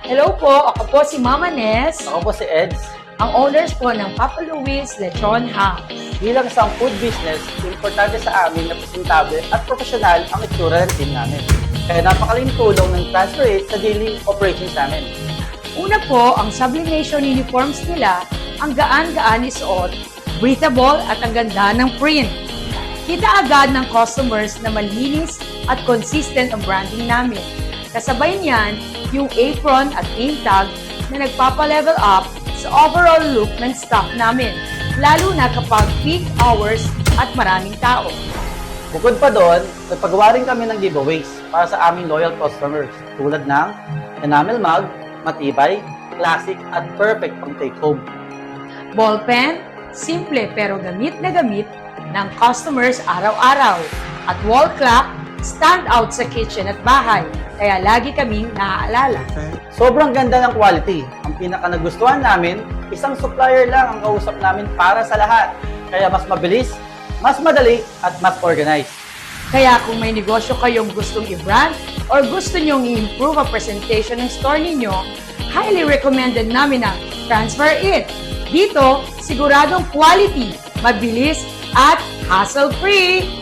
Hello po, ako po si Mama Ness, Ako po si Eds. ang owners po ng Papa Luis Lechon House. Bilang isang food business, importante sa amin na presentable at profesional ang itsura ng team namin. Kaya napakalaking tulong ng transfer rate sa daily operations namin. Una po, ang sublimation uniforms nila, ang gaan-gaan isuot, breathable at ang ganda ng print. Kita agad ng customers na malinis at consistent ang branding namin. Kasabay niyan, yung apron at name tag na nagpapa-level up sa overall look ng staff namin, lalo na kapag peak hours at maraming tao. Bukod pa doon, nagpagawa rin kami ng giveaways para sa aming loyal customers tulad ng enamel mug, matibay, classic at perfect pang take home. Ballpen, simple pero gamit na gamit ng customers araw-araw. At wall clock, stand out sa kitchen at bahay, kaya lagi kaming naaalala. Sobrang ganda ng quality. Ang pinaka nagustuhan namin, isang supplier lang ang kausap namin para sa lahat. Kaya mas mabilis, mas madali at mas organized. Kaya kung may negosyo kayong gustong i-brand or gusto nyong i-improve ang presentation ng store ninyo, highly recommended namin ang Transfer It. Dito, siguradong quality, mabilis at hassle-free.